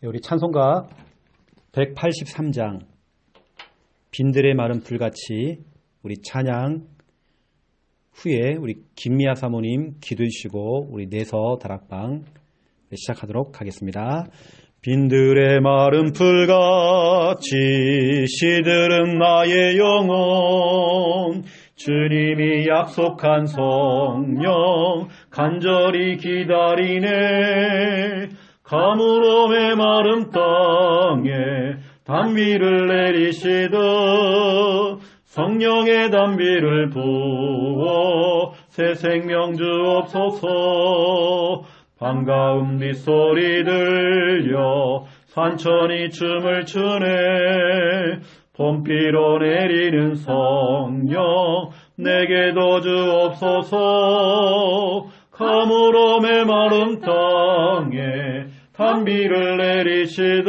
우리 찬송가 183장 빈들의 마른 불같이 우리 찬양 후에 우리 김미아 사모님 기도해 주시고 우리 내서 다락방 시작하도록 하겠습니다. 빈들의 마른 불같이 시들은 나의 영혼, 주님이 약속한 성령 간절히 기다리네. 가물어 메마른 땅에 단비를 내리시듯 성령의 단비를 부어 새 생명 주옵소서. 반가운 빗소리 들려 산천이 춤을 추네. 봄비로 내리는 성령 내게도 주옵소서. 가물어 메마른 땅에 단비를 내리시듯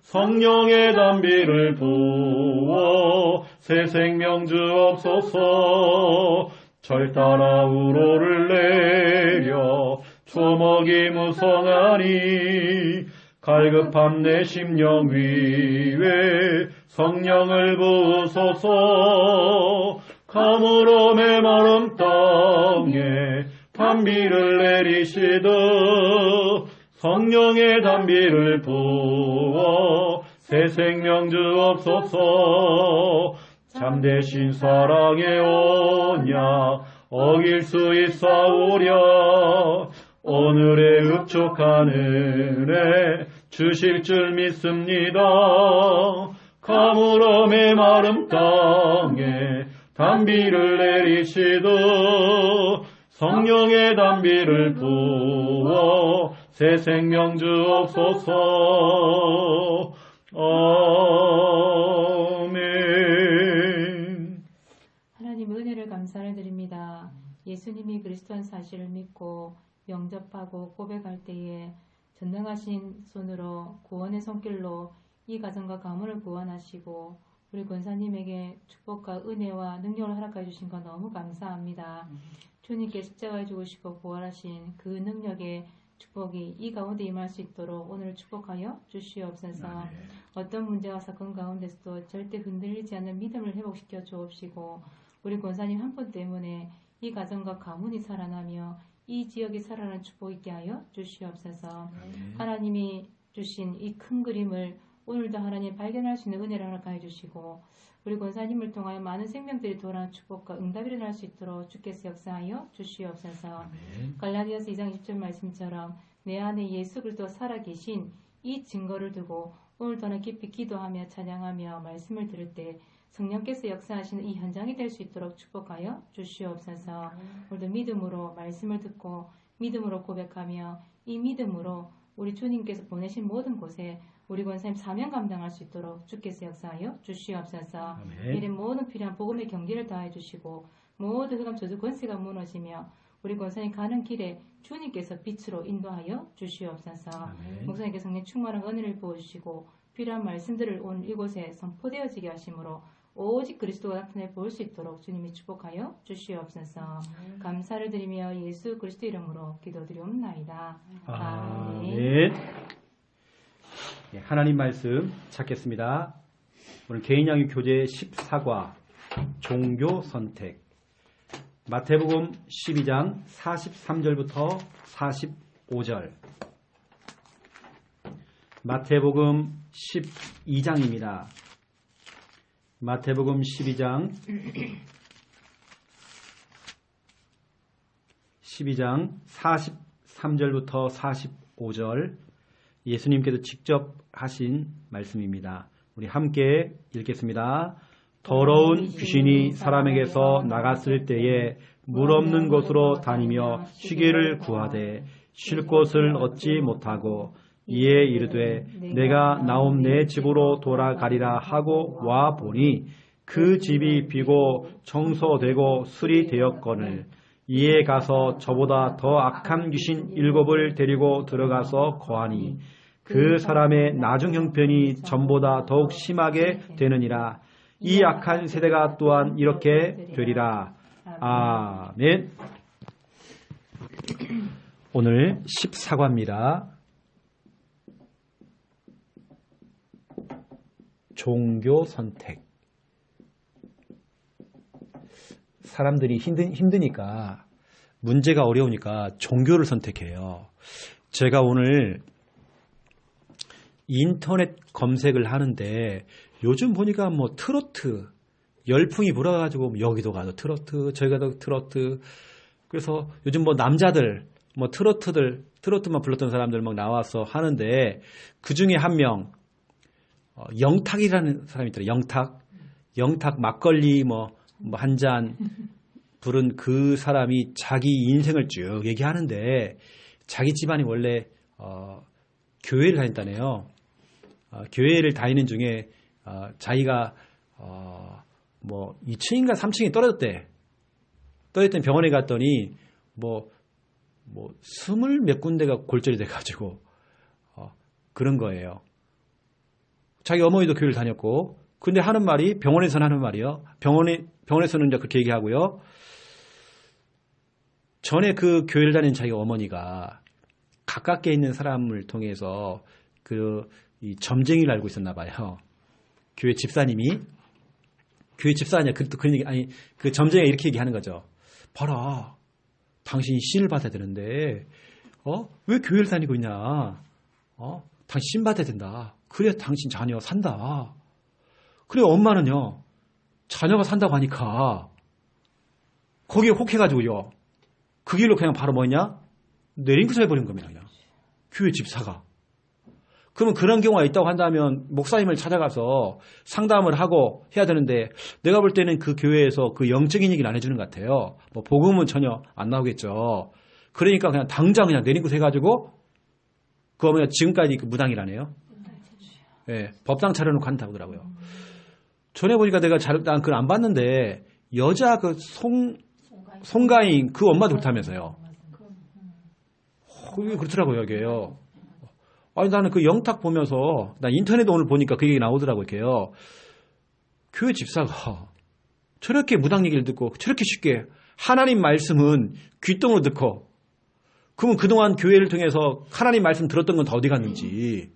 성령의 단비를 부어 새 생명 주옵소서. 절 따라 우로를 내려 초목이 무성하니 갈급함 내 심령 위에 성령을 부으소서. 가물어 메마른 땅에 단비를 내리시듯 성령의 단비를 부어 새 생명 주옵소서. 참되신 사랑의 언약 어길 수 있사오랴. 오늘의 흡족한 은혜 주실 줄 믿습니다. 가물어 메마른 땅에 단비를 내리시듯 성령의 단비를 부어 새 생명 주옵소서. 아멘. 하나님 은혜를 감사를 드립니다. 예수님이 그리스도한 사실을 믿고 영접하고 고백할 때에 전능하신 손으로 구원의 손길로 이 가정과 가문을 구원하시고 우리 권사님에게 축복과 은혜와 능력을 허락해 주신 것 너무 감사합니다. 주님께 십자가에 죽으시고 부활하신 그 능력의 축복이 이 가운데 임할 수 있도록 오늘 축복하여 주시옵소서. 어떤 문제와 사건 가운데서도 절대 흔들리지 않는 믿음을 회복시켜 주옵시고 우리 권사님 한 분 때문에 이 가정과 가문이 살아나며 이 지역이 살아나는 축복 있게 하여 주시옵소서. 하나님이 주신 이 큰 그림을 오늘도 하나님 발견할 수 있는 은혜를 허락하여 주시고 우리 권사님을 통하여 많은 생명들이 돌아오는 축복과 응답이 일어날 수 있도록 주께서 역사하여 주시옵소서. 갈라디아서 2장 10절 말씀처럼 내 안에 예수 그리스도 살아계신 이 증거를 두고 오늘도 깊이 기도하며 찬양하며 말씀을 들을 때 성령께서 역사하시는 이 현장이 될 수 있도록 축복하여 주시옵소서. 오늘도 믿음으로 말씀을 듣고 믿음으로 고백하며 이 믿음으로 우리 주님께서 보내신 모든 곳에 우리 권사님 사명 감당할 수 있도록 주께서 역사하여 주시옵소서. 이런 모든 필요한 복음의 경계를 다해 주시고 모든 흑암 저주 권세가 무너지며 우리 권사님 가는 길에 주님께서 빛으로 인도하여 주시옵소서. 목사님께서 성령 충만한 은혜를 부어주시고 필요한 말씀들을 오늘 이곳에 선포되어지게 하심으로 오직 그리스도가 나타내 보일 수 있도록 주님이 축복하여 주시옵소서. 감사를 드리며 예수 그리스도 이름으로 기도드리옵나이다. 아멘. 하나님 말씀 찾겠습니다. 오늘 개인양육 교재 14과 종교 선택 마태복음 12장 43절부터 45절 마태복음 12장입니다. 마태복음 12장 43절부터 45절 예수님께서 직접 하신 말씀입니다. 우리 함께 읽겠습니다. 더러운 귀신이 사람에게서 나갔을 때에 물 없는 곳으로 다니며 쉬기를 구하되 쉴 곳을 얻지 못하고 이에 이르되 내가 나옴 내 집으로 돌아가리라 하고 와 보니 그 집이 비고 청소되고 수리되었거늘 이에 가서 저보다 더 악한 귀신 7을 데리고 들어가서 거하니 그 사람의 나중 형편이 전보다 더욱 심하게 되느니라. 이 악한 세대가 또한 이렇게 되리라. 아멘. 오늘 14과입니다. 종교 선택. 사람들이 힘드니까, 문제가 어려우니까 종교를 선택해요. 제가 오늘 인터넷 검색을 하는데 요즘 보니까 뭐 트로트 열풍이 불어가지고 여기도 가도 트로트, 저기 가도 트로트. 그래서 요즘 뭐 남자들 뭐 트로트만 불렀던 사람들 막 나와서 하는데 그 중에 한 명 영탁이라는 사람이 있더라고요. 영탁 막걸리 뭐 한 잔 부른 그 사람이 자기 인생을 쭉 얘기하는데 자기 집안이 원래 교회를 다녔다네요. 교회를 다니는 중에 자기가 뭐 2층인가 3층에 떨어졌대. 떨어졌더니 병원에 갔더니 뭐 20몇 군데가 골절이 돼가지고 그런 거예요. 자기 어머니도 교회를 다녔고, 근데 하는 말이 병원에서는 하는 말이요. 병원에서는 이제 그렇게 얘기하고요. 전에 그 교회를 다니는 자기 어머니가 가깝게 있는 사람을 통해서 이 점쟁이를 알고 있었나 봐요. 교회 집사님이 그런 얘기, 아니 그 점쟁이가 이렇게 얘기하는 거죠. 봐라, 당신이 신을 받아야 되는데 왜 교회를 다니고 있냐? 당신 신 받아야 된다. 그래야 당신 자녀 산다. 그래 엄마는요, 자녀가 산다고 하니까 거기에 혹해가지고요, 그 길로 그냥 바로 뭐냐? 내린구서 해버린 겁니다. 그냥 교회 집사가. 그러면 그런 경우가 있다고 한다면 목사님을 찾아가서 상담을 하고 해야 되는데, 내가 볼 때는 그 교회에서 그 영적인 얘기를 안 해주는 것 같아요. 뭐 복음은 전혀 안 나오겠죠. 그러니까 그냥 당장 그냥 내린구서 해가지고 그 어머니가 지금까지 그 무당이라네요. 예, 법당 차려놓고 한다고 하더라고요. 전에 보니까 내가 난 그걸 안 봤는데 여자 그 송가인 그 엄마도 그렇다면서요. 그게 그렇더라고요, 이게요. 아니, 나는 그 영탁 보면서, 나 인터넷 오늘 보니까 그 얘기 나오더라고요, 이게요. 교회 집사가 저렇게 무당 얘기를 듣고, 저렇게 쉽게 하나님 말씀은 귓등으로 듣고, 그러면 그동안 교회를 통해서 하나님 말씀 들었던 건 다 어디 갔는지,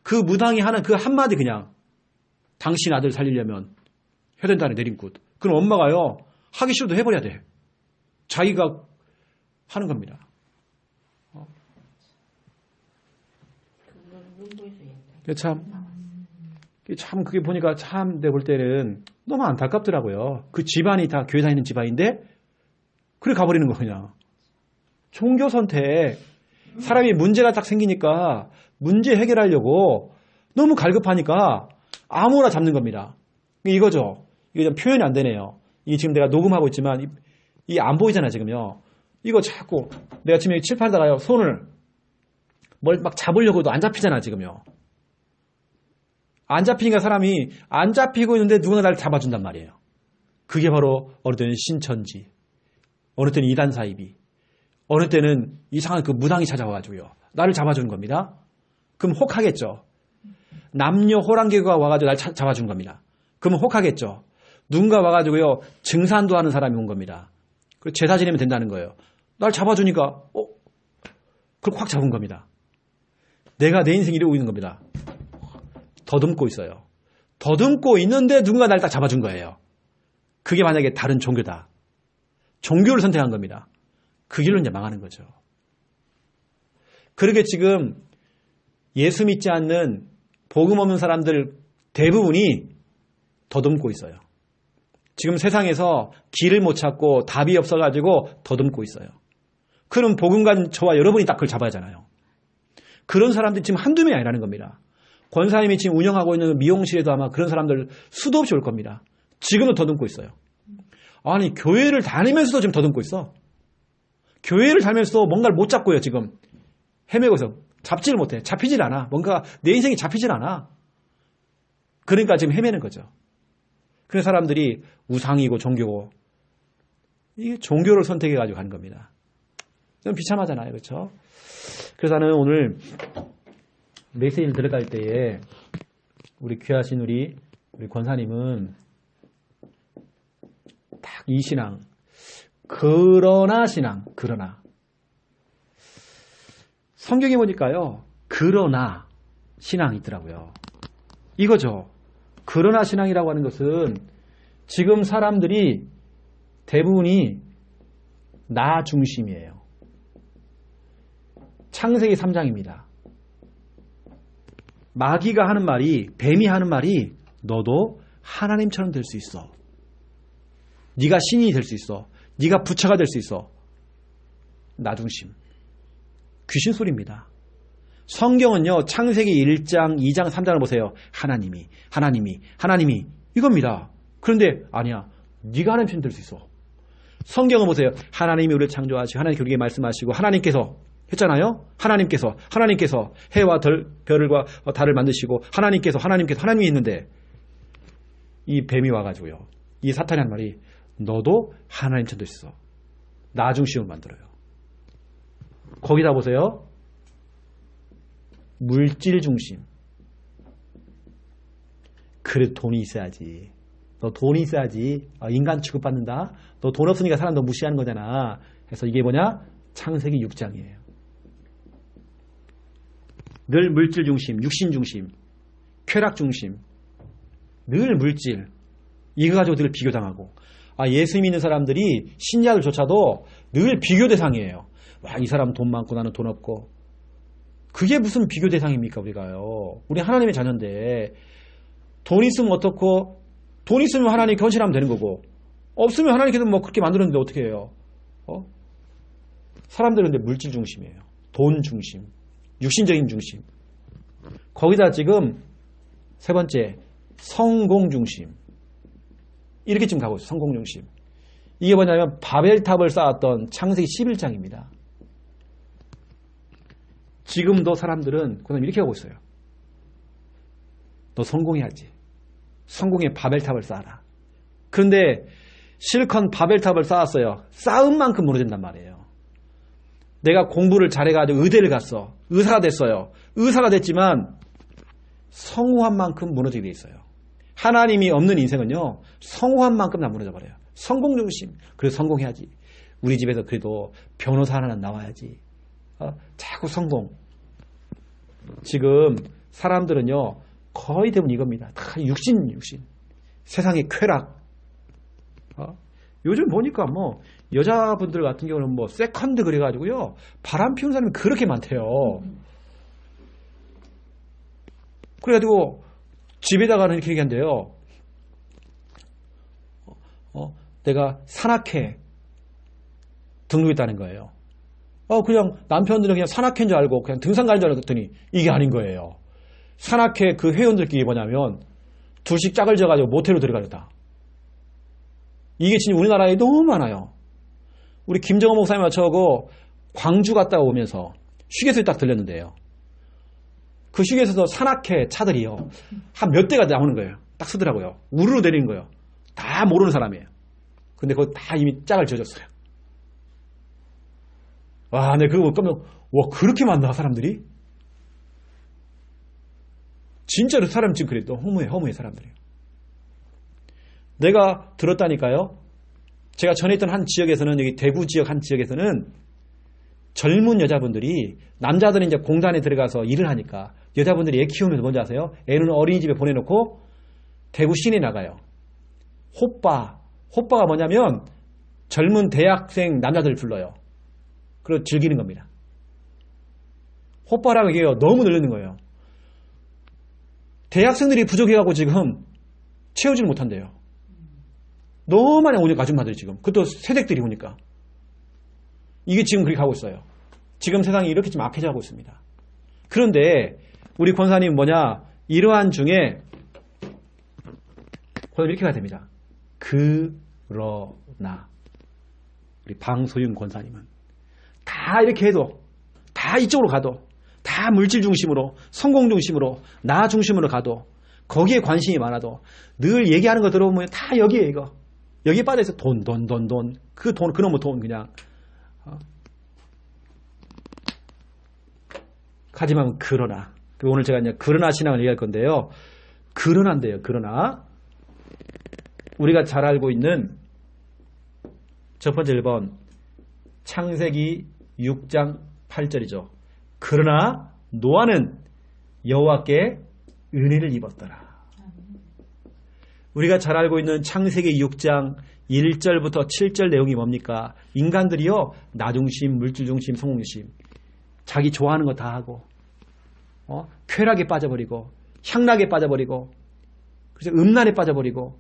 그 무당이 하는 그 한마디 그냥, 당신 아들 살리려면 해야 된다는 내림굿. 그럼 엄마가요, 하기 싫어도 해버려야 돼. 자기가 하는 겁니다. 참 그게 보니까 참 내가 볼 때는 너무 안타깝더라고요. 그 집안이 다 교회 다니는 집안인데 그래 가버리는 거 그냥. 종교 선택. 사람이 문제가 딱 생기니까 문제 해결하려고 너무 갈급하니까 아무나 잡는 겁니다. 이거죠. 이게 좀 표현이 안 되네요. 이게 지금 내가 녹음하고 있지만 이게 안 보이잖아 지금요. 이거 자꾸 내가 지금 여기 칠판에다가요 손을 뭘 막 잡으려고도 안 잡히잖아 지금요. 안 잡히니까 사람이 안 잡히고 있는데 누구나 나를 잡아준단 말이에요. 그게 바로 어느 때는 신천지, 어느 때는 이단사이비, 어느 때는 이상한 그 무당이 찾아와가지고요, 나를 잡아주는 겁니다. 그럼 혹하겠죠. 남녀 호랑개가 와가지고 날 잡아준 겁니다. 그러면 혹하겠죠. 누군가 와가지고요 증산도 하는 사람이 온 겁니다. 그리고 제사 지내면 된다는 거예요. 날 잡아주니까 그걸 확 잡은 겁니다. 내가 내 인생 이러고 있는 겁니다. 더듬고 있어요. 더듬고 있는데 누군가 날 딱 잡아준 거예요. 그게 만약에 다른 종교다. 종교를 선택한 겁니다. 그 길로 이제 망하는 거죠. 그러게 지금 예수 믿지 않는 복음 없는 사람들 대부분이 더듬고 있어요. 지금 세상에서 길을 못 찾고 답이 없어가지고 더듬고 있어요. 그럼 복음관 저와 여러분이 딱 그걸 잡아야 하잖아요. 그런 사람들이 지금 한두 명이 아니라는 겁니다. 권사님이 지금 운영하고 있는 미용실에도 아마 그런 사람들 수도 없이 올 겁니다. 지금도 더듬고 있어요. 아니, 교회를 다니면서도 지금 더듬고 있어. 교회를 다니면서도 뭔가를 못 잡고요, 지금. 헤매고 있어. 잡지를 못해. 잡히질 않아. 뭔가 내 인생이 잡히질 않아. 그러니까 지금 헤매는 거죠. 그런 사람들이 우상이고 종교고, 이게 종교를 선택해가지고 가는 겁니다. 좀 비참하잖아요, 그렇죠? 그래서 나는 오늘 메시지를 들어갈 때에 우리 귀하신 우리 권사님은 딱 이 신앙, 그러나 신앙, 그러나 성경에 보니까요 그러나 신앙이 있더라고요. 이거죠. 그러나 신앙이라고 하는 것은 지금 사람들이 대부분이 나 중심이에요. 창세기 3장입니다. 마귀가 하는 말이, 뱀이 하는 말이 너도 하나님처럼 될 수 있어. 네가 신이 될 수 있어. 네가 부처가 될 수 있어. 나 중심. 귀신 소리입니다. 성경은요. 창세기 1장, 2장, 3장을 보세요. 하나님이 이겁니다. 그런데 아니야. 네가 하나님처럼 될 수 있어. 성경을 보세요. 하나님이 우리를 창조하시고 하나님께 우리에게 말씀하시고 하나님께서 했잖아요. 하나님께서 해와 별과 달을 만드시고 하나님이 있는데 이 뱀이 와가지고요. 이 사탄이 한 말이 너도 하나님처럼 될 수 있어. 나 중심으로 만들어요. 거기다 보세요. 물질 중심. 그래 돈이 있어야지. 너 돈이 있어야지. 인간 취급받는다. 너 돈 없으니까 사람 너 무시하는 거잖아. 그래서 이게 뭐냐? 창세기 6장이에요. 늘 물질 중심, 육신 중심, 쾌락 중심, 늘 물질. 이거 가지고 늘 비교당하고. 예수 믿는 사람들이 신자들조차도 늘 비교 대상이에요. 와, 이 사람은 돈 많고 나는 돈 없고. 그게 무슨 비교 대상입니까, 우리가요. 우리 하나님의 자녀인데 돈 있으면 어떻고, 돈 있으면 하나님 견실하면 되는 거고, 없으면 하나님께서 뭐 그렇게 만들었는데 어떻게 해요? 사람들은 근데 물질 중심이에요. 돈 중심, 육신적인 중심. 거기다 지금 세 번째, 성공 중심. 이렇게 지금 가고 있어요. 성공 중심. 이게 뭐냐면 바벨탑을 쌓았던 창세기 11장입니다. 지금도 사람들은 그다음 이렇게 하고 있어요. 너 성공해야지. 성공의 바벨탑을 쌓아라. 그런데 실컷 바벨탑을 쌓았어요. 쌓은 만큼 무너진단 말이에요. 내가 공부를 잘해가지고 의대를 갔어. 의사가 됐어요. 의사가 됐지만 성공한 만큼 무너지게 돼 있어요. 하나님이 없는 인생은요. 성공한 만큼 다 무너져 버려요. 성공 중심. 그래서 성공해야지. 우리 집에서 그래도 변호사 하나는 나와야지. 자꾸 성공. 지금 사람들은요. 거의 대부분 이겁니다. 다 육신. 세상의 쾌락. 요즘 보니까 뭐 여자분들 같은 경우는 뭐 세컨드 그래가지고요. 바람 피우는 사람이 그렇게 많대요. 그래가지고 집에다가는 이렇게 얘기한대요. 내가 산악회 등록했다는 거예요. 그냥 남편들은 그냥 산악회인 줄 알고 그냥 등산 가는 줄 알았더니 이게 아닌 거예요. 산악회 그 회원들끼리 뭐냐면 둘씩 짝을 져가지고 모텔로 들어가렸다. 이게 진짜 우리나라에 너무 많아요. 우리 김정은 목사님 맞춰고 광주 갔다 오면서 휴게소에 딱 들렸는데요. 그 휴게소에서 산악회 차들이요. 한 몇 대가 나오는 거예요. 딱 쓰더라고요. 우르르 내리는 거예요. 다 모르는 사람이에요. 근데 그거 다 이미 짝을 지어줬어요. 와, 네, 그거 깜짝, 와, 그렇게 많나, 사람들이? 진짜로 사람 지금 그래, 또 허무해, 사람들이. 내가 들었다니까요. 제가 전에 있던 한 지역에서는, 여기 대구 지역 한 지역에서는 젊은 여자분들이, 남자들은 이제 공단에 들어가서 일을 하니까, 여자분들이 애 키우면서 뭔지 아세요? 애는 어린이집에 보내놓고, 대구 시내 나가요. 호빠가 뭐냐면, 젊은 대학생 남자들 불러요. 그리고 즐기는 겁니다. 호빠라고 얘기해요. 너무 늘리는 거예요. 대학생들이 부족해가지고 지금 채우지를 못한대요. 너무 많이 오니까 아줌마들이 지금. 그것도 새댁들이 오니까. 이게 지금 그렇게 가고 있어요. 지금 세상이 이렇게 좀 악해져가고 있습니다. 그런데 우리 권사님 뭐냐? 이러한 중에 권사님 이렇게 가야 됩니다. 그러나 우리 방소윤 권사님은 다 이렇게 해도 다 이쪽으로 가도 다 물질 중심으로 성공 중심으로 나 중심으로 가도 거기에 관심이 많아도 늘 얘기하는 거 들어보면 다 여기에 이거 여기에 빠져있어. 돈 그 돈 그놈의 돈 그냥 하지만 그러나 오늘 제가 이제 그러나 신앙을 얘기할 건데요. 그러나인데요. 그러나 우리가 잘 알고 있는 첫 번째 1번 창세기 6장 8절이죠. 그러나 노아는 여호와께 은혜를 입었더라. 우리가 잘 알고 있는 창세기 6장 1절부터 7절 내용이 뭡니까? 인간들이요, 나중심, 물질중심, 성공심, 자기 좋아하는 거 다 하고, 쾌락에 빠져버리고, 향락에 빠져버리고, 그래서 음란에 빠져버리고,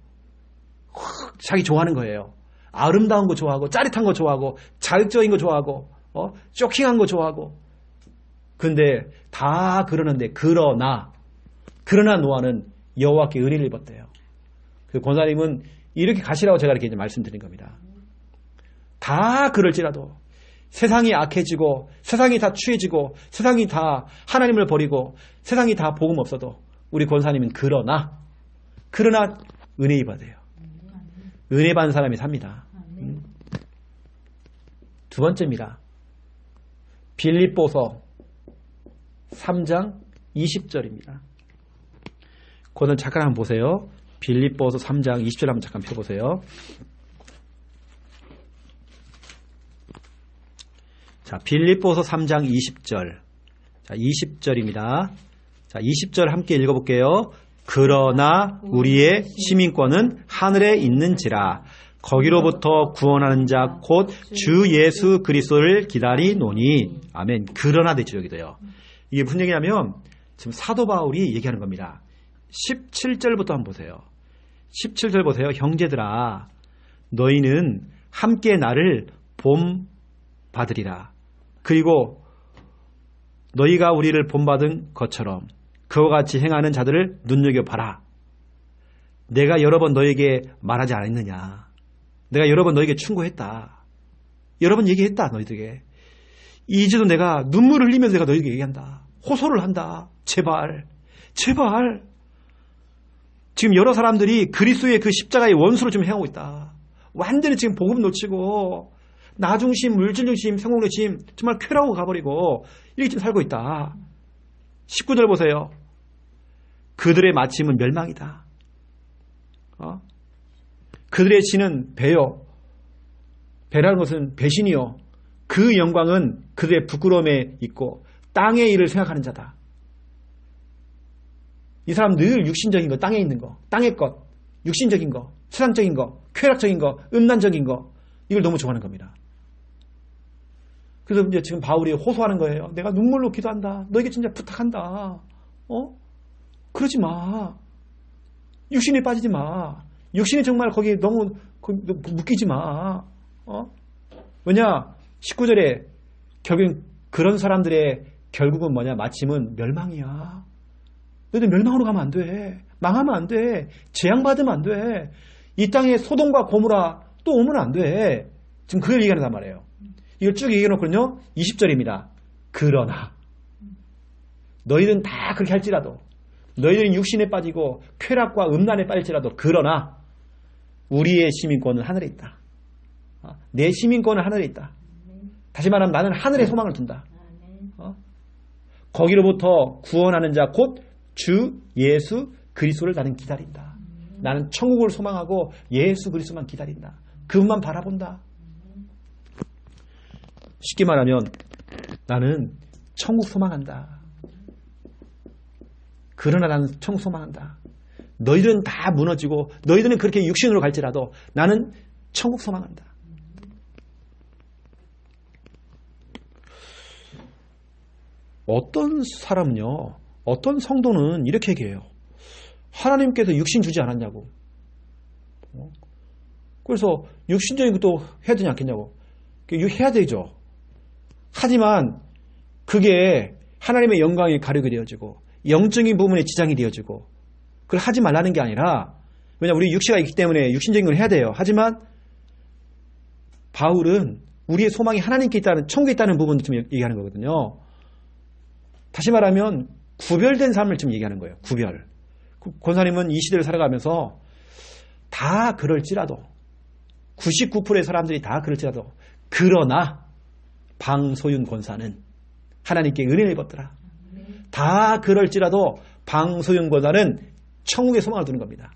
자기 좋아하는 거예요. 아름다운 거 좋아하고, 짜릿한 거 좋아하고, 자극적인 거 좋아하고, 쇼킹한 거 좋아하고. 근데 다 그러는데, 그러나 노아는 여호와께 은혜를 입었대요. 그 권사님은 이렇게 가시라고 제가 이렇게 이제 말씀드린 겁니다. 다 그럴지라도 세상이 악해지고, 세상이 다 취해지고, 세상이 다 하나님을 버리고, 세상이 다 복음 없어도 우리 권사님은 그러나 은혜 입어야 돼요. 은혜 받는 사람이 삽니다. 두 번째입니다. 빌립보서 3장 20절입니다. 그거는 잠깐 한번 보세요. 빌립보서 3장 20절 한번 잠깐 펴보세요. 자, 빌립보서 3장 20절. 자, 20절입니다. 자, 20절 함께 읽어볼게요. 그러나 우리의 시민권은 하늘에 있는지라 거기로부터 구원하는 자 곧 주 예수 그리스도를 기다리노니. 아멘. 그러나 되죠, 여기도요. 이게 무슨 얘기냐면 지금 사도 바울이 얘기하는 겁니다. 17절부터 한번 보세요. 17절 보세요. 형제들아, 너희는 함께 나를 본받으리라. 그리고 너희가 우리를 본받은 것처럼 그와 같이 행하는 자들을 눈여겨봐라. 내가 여러 번 너에게 말하지 않았느냐. 내가 여러 번 너에게 충고했다. 여러 번 얘기했다, 너희들에게. 이제도 내가 눈물을 흘리면서 내가 너희에게 얘기한다. 호소를 한다. 제발. 지금 여러 사람들이 그리스도의 그 십자가의 원수로 지금 행하고 있다. 완전히 지금 복음 놓치고 나중심, 물질중심, 성공중심, 정말 쾌락으로 가버리고 이렇게 지금 살고 있다. 19절 보세요. 그들의 마침은 멸망이다. 그들의 신은 배요. 배라는 것은 배신이요. 그 영광은 그들의 부끄러움에 있고 땅의 일을 생각하는 자다. 이 사람 늘 육신적인 거, 땅에 있는 거, 땅의 것, 육신적인 거, 세상적인 거, 쾌락적인 거, 음란적인 거, 이걸 너무 좋아하는 겁니다. 그래서 이제 지금 바울이 호소하는 거예요. 내가 눈물로 기도한다. 너에게 진짜 부탁한다. 그러지 마. 육신에 빠지지 마. 육신이 정말 거기에 너무 묶이지 마. 왜냐? 19절에 결국엔 그런 사람들의 결국은 뭐냐? 마침은 멸망이야. 너희들 멸망으로 가면 안 돼. 망하면 안 돼. 재앙받으면 안 돼. 이 땅에 소돔과 고모라 또 오면 안 돼. 지금 그걸 얘기하는 말이에요. 이걸 쭉 얘기해놓고는요. 20절입니다. 그러나 너희는 다 그렇게 할지라도, 너희들은 육신에 빠지고 쾌락과 음란에 빠질지라도, 그러나 우리의 시민권은 하늘에 있다. 내 시민권은 하늘에 있다. 다시 말하면 나는 하늘에 소망을 둔다. 거기로부터 구원하는 자 곧 주 예수 그리스도를 나는 기다린다. 나는 천국을 소망하고 예수 그리스도만 기다린다. 그분만 바라본다. 쉽게 말하면 나는 천국 소망한다. 그러나 나는 천국 소망한다. 너희들은 다 무너지고 너희들은 그렇게 육신으로 갈지라도 나는 천국 소망한다. 어떤 사람은요, 어떤 성도는 이렇게 얘기해요. 하나님께서 육신 주지 않았냐고. 그래서 육신적인 것도 해야 되지 않겠냐고. 해야 되죠. 하지만 그게 하나님의 영광이 가려게 되어지고 영적인 부분에 지장이 되어지고, 그걸 하지 말라는 게 아니라, 왜냐 우리 육체가 있기 때문에 육신적인 걸 해야 돼요. 하지만 바울은 우리의 소망이 하나님께 있다는, 천국에 있다는 부분을 좀 얘기하는 거거든요. 다시 말하면 구별된 삶을 좀 얘기하는 거예요. 구별. 권사님은 이 시대를 살아가면서 다 그럴지라도, 99%의 사람들이 다 그럴지라도, 그러나 방소윤 권사는 하나님께 은혜를 입었더라. 다 그럴지라도 방소윤 권사는 천국의 소망을 두는 겁니다.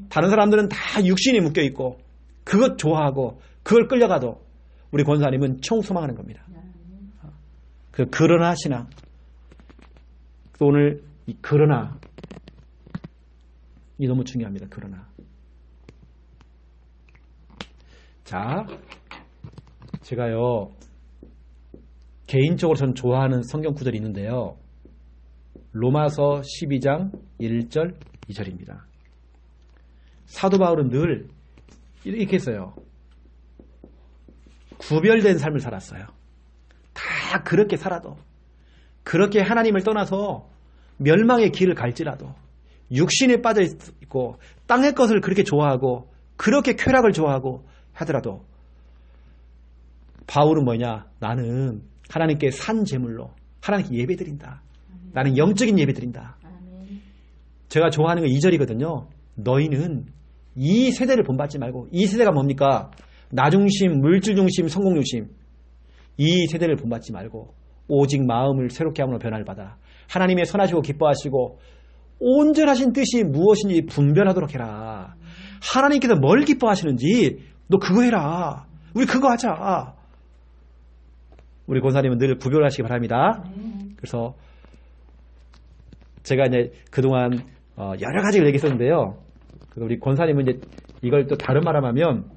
다른 사람들은 다 육신이 묶여있고 그것 좋아하고 그걸 끌려가도 우리 권사님은 천국 소망하는 겁니다. 그러나 신앙. 오늘 이 그러나 이 너무 중요합니다. 그러나 자, 제가요 개인적으로 저는 좋아하는 성경 구절이 있는데요. 로마서 12장 1절 2절입니다. 사도 바울은 늘 이렇게 했어요. 구별된 삶을 살았어요. 다 그렇게 살아도, 그렇게 하나님을 떠나서 멸망의 길을 갈지라도, 육신에 빠져 있고 땅의 것을 그렇게 좋아하고 그렇게 쾌락을 좋아하고 하더라도 바울은 뭐냐? 나는 하나님께 산 제물로 하나님께 예배드린다. 나는 영적인 예배드린다. 제가 좋아하는 거 2절이거든요. 너희는 이 세대를 본받지 말고, 이 세대가 뭡니까? 나중심, 물질중심, 성공중심, 이 세대를 본받지 말고 오직 마음을 새롭게 함으로 변화를 받아 하나님의 선하시고 기뻐하시고 온전하신 뜻이 무엇인지 분별하도록 해라. 하나님께서 뭘 기뻐하시는지 너 그거 해라. 우리 그거 하자. 우리 권사님은 늘 구별하시기 바랍니다. 그래서 제가 이제 그동안 여러 가지를 얘기했었는데요. 우리 권사님은 이제 이걸 또 다른 말 하면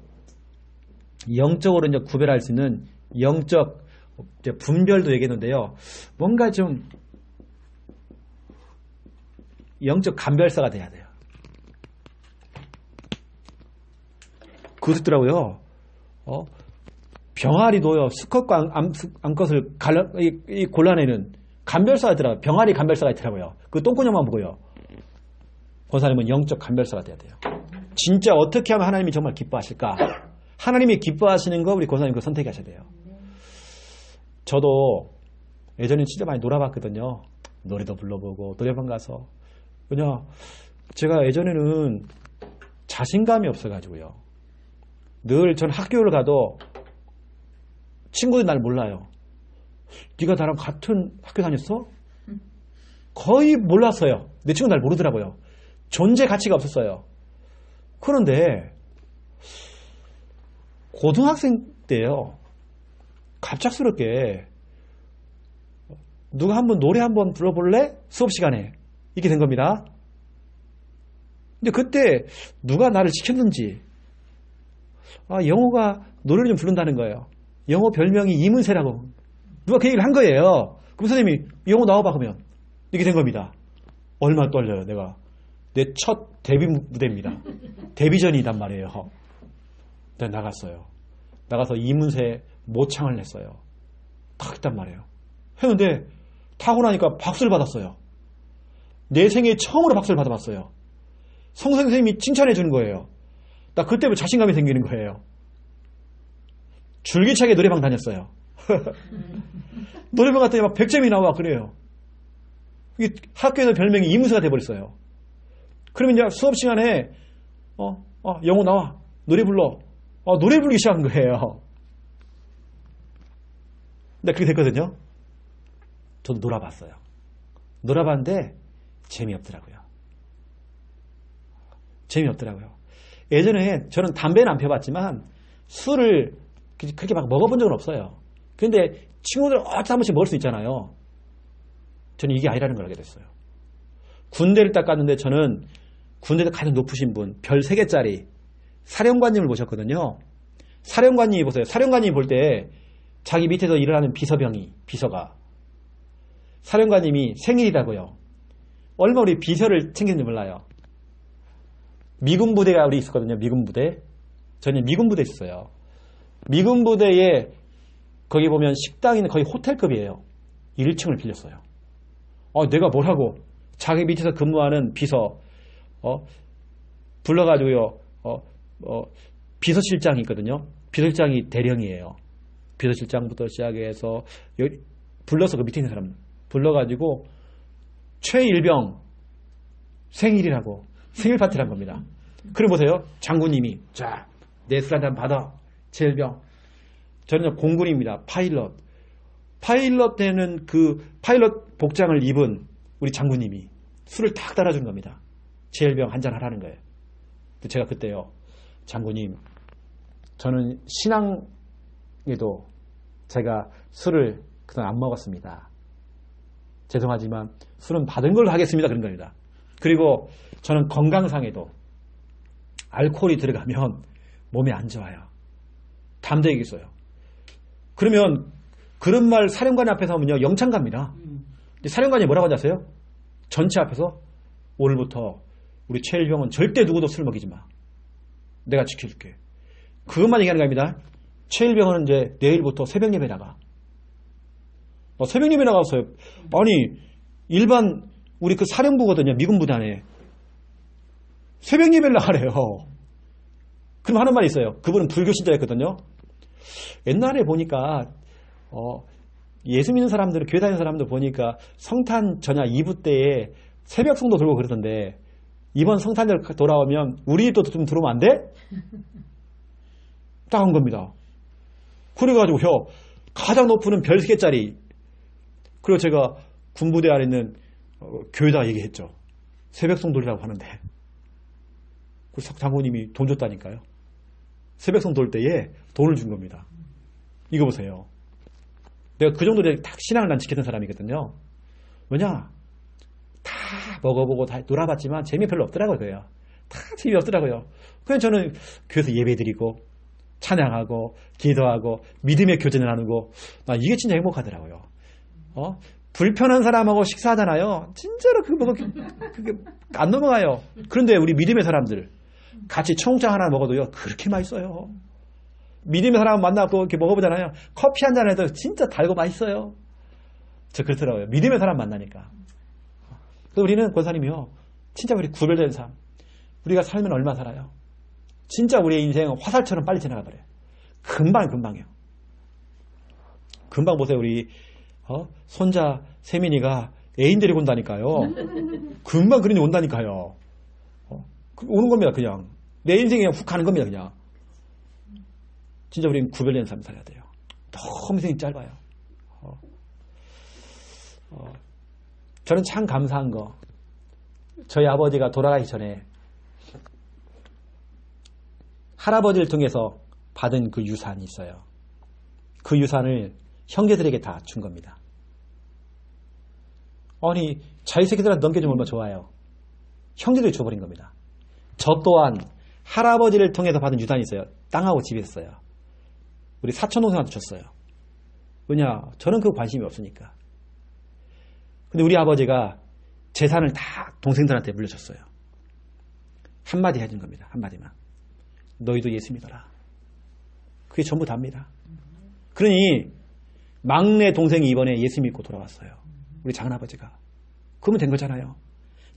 영적으로 이제 구별할 수 있는 영적 분별도 얘기했는데요. 뭔가 좀 영적 감별사가 돼야 돼요. 그렇더라고요. 병아리도요, 수컷과 암컷을 골라내는 감별사가 있더라고요. 병아리 감별사가 있더라고요. 그 똥구녕만 보고요. 권사님은 영적 감별사가 돼야 돼요. 진짜 어떻게 하면 하나님이 정말 기뻐하실까? 하나님이 기뻐하시는 거 우리 권사님 그 선택하셔야 돼요. 저도 예전에 진짜 많이 놀아봤거든요. 노래도 불러보고 노래방 가서. 그냥 제가 예전에는 자신감이 없어가지고요. 늘 전 학교를 가도 친구들이 날 몰라요. 네가 나랑 같은 학교 다녔어? 거의 몰랐어요. 내 친구는 날 모르더라고요. 존재 가치가 없었어요. 그런데 고등학생 때요. 갑작스럽게 누가 한번 노래 한번 불러볼래? 수업 시간에 이렇게 된 겁니다. 근데 그때 누가 나를 시켰는지 영호가 노래를 좀 부른다는 거예요. 영호 별명이 이문세라고 누가 그 얘기를 한 거예요. 그럼 선생님이 영호 나와봐 그러면 이렇게 된 겁니다. 얼마나 떨려요. 내가 내 첫 데뷔 무대입니다. 데뷔전이란 말이에요. 내가 나갔어요. 나가서 이문세 모창을 냈어요. 탁 했단 말이에요. 했는데 타고 나니까 박수를 받았어요. 내 생애 처음으로 박수를 받아봤어요. 선생님이 칭찬해 주는 거예요. 나 그때부터 자신감이 생기는 거예요. 줄기차게 노래방 다녔어요. 노래방 갔더니 막 100점이 나와 그래요. 이게 학교에서 별명이 이문세가 돼버렸어요. 그러면 이제 수업 시간에 영호 나와 노래 불러. 노래 부르기 시작한 거예요. 근데 그렇게 됐거든요. 저도 놀아봤어요. 놀아봤는데 재미없더라고요. 재미없더라고요. 예전에 저는 담배는 안 펴봤지만 술을 그렇게 막 먹어본 적은 없어요. 그런데 친구들 어쩌다 한 번씩 먹을 수 있잖아요. 저는 이게 아니라는 걸 알게 됐어요. 군대를 딱 갔는데 저는 군대에서 가장 높으신 분, 별 3개짜리 사령관님을 모셨거든요. 사령관님이 보세요. 사령관님이 볼 때 자기 밑에서 일을 하는 비서가 사령관님이 생일이라고요. 얼마 우리 비서를 챙겼는지 몰라요. 미군 부대가 우리 있었거든요. 미군 부대. 저는 미군 부대에 있었어요. 미군 부대에 거기 보면 식당이 거의 호텔급이에요. 1층을 빌렸어요. 내가 뭘 하고 자기 밑에서 근무하는 비서 불러가지고요. 비서실장이 있거든요. 비서실장이 대령이에요. 비서실장부터 시작해서 불러서 그 밑에 있는 사람 불러가지고 최일병 생일이라고 생일 파티를 한 겁니다. 그럼 보세요. 장군님이 자, 내 술 한잔 받아. 최일병. 저는 공군입니다. 파일럿 되는 그 파일럿 복장을 입은 우리 장군님이 술을 탁 따라주는 겁니다. 최일병 한잔 하라는 거예요. 제가 그때요. 장군님, 저는 신앙에도 제가 술을 그동안 안 먹었습니다. 죄송하지만 술은 받은 걸로 하겠습니다. 그런 겁니다. 그리고 저는 건강상에도 알코올이 들어가면 몸에 안 좋아요. 담대하게 있어요. 그러면 그런 말 사령관 앞에서 하면요, 영창 갑니다. 사령관이 뭐라고 하지 아세요? 전체 앞에서 오늘부터 우리 최일병은 절대 누구도 술 먹이지 마. 내가 지켜줄게. 그것만 얘기하는 겁니다. 최일병은 이제 내일부터 새벽 예배 나가. 새벽 예배 나가서요. 아니, 일반 우리 그 사령부거든요. 미군 부대 안에. 새벽 예배를 나가래요. 그럼 하는 말이 있어요. 그분은 불교 신자였거든요. 옛날에 보니까 예수 믿는 사람들, 교회 다니는 사람들 보니까 성탄 전야 2부 때에 새벽 성도 들고 그러던데 이번 성탄절 돌아오면 우리 또 좀 들어오면 안 돼? 딱 한 겁니다. 그래가지고 가장 높은 별 3개짜리. 그리고 제가 군부대 안에 있는 교회다 얘기했죠. 새벽 성도리라고 하는데 그 장로님이 돈 줬다니까요. 새벽 성도 올 때에 돈을 준 겁니다. 이거 보세요. 내가 그 정도로 딱 신앙을 난 지켰던 사람이거든요. 왜냐? 다 먹어보고 다 놀아봤지만 재미 별로 없더라고요. 그래요. 다 재미없더라고요. 그래서 저는 교회에서 예배드리고 찬양하고 기도하고 믿음의 교제를 나누고 나 이게 진짜 행복하더라고요. 불편한 사람하고 식사하잖아요. 진짜로 그게 안 넘어가요. 그런데 우리 믿음의 사람들 같이 청국장 하나 먹어도요 그렇게 맛있어요. 믿음의 사람 만나고 이렇게 먹어보잖아요. 커피 한 잔 해도 진짜 달고 맛있어요. 저 그렇더라고요. 믿음의 사람 만나니까. 그래서 우리는 권사님이요, 진짜 우리 구별된 삶, 우리가 살면 얼마 살아요? 진짜 우리의 인생은 화살처럼 빨리 지나가 버려요. 금방이요. 금방 보세요. 우리 손자 세민이가 애인 데리고 온다니까요. 금방 그러니 온다니까요. 오는 겁니다. 그냥 내 인생이 그냥 훅 가는 겁니다. 그냥. 진짜 우리는 구별된 삶 살아야 돼요. 너무 인생이 짧아요. 저는 참 감사한 거, 저희 아버지가 돌아가기 전에 할아버지를 통해서 받은 그 유산이 있어요. 그 유산을 형제들에게 다 준 겁니다. 아니, 자기 새끼들한테 넘겨주면 얼마나 좋아요. 형제들이 줘버린 겁니다. 저 또한 할아버지를 통해서 받은 유산이 있어요. 땅하고 집이 있어요. 우리 사촌동생한테 줬어요. 왜냐? 저는 그 관심이 없으니까. 근데 우리 아버지가 재산을 다 동생들한테 물려줬어요. 한마디 해준 겁니다. 한마디만. 너희도 예수 믿어라. 그게 전부 답니다. 그러니 막내 동생이 이번에 예수 믿고 돌아왔어요. 우리 작은아버지가. 그러면 된 거잖아요.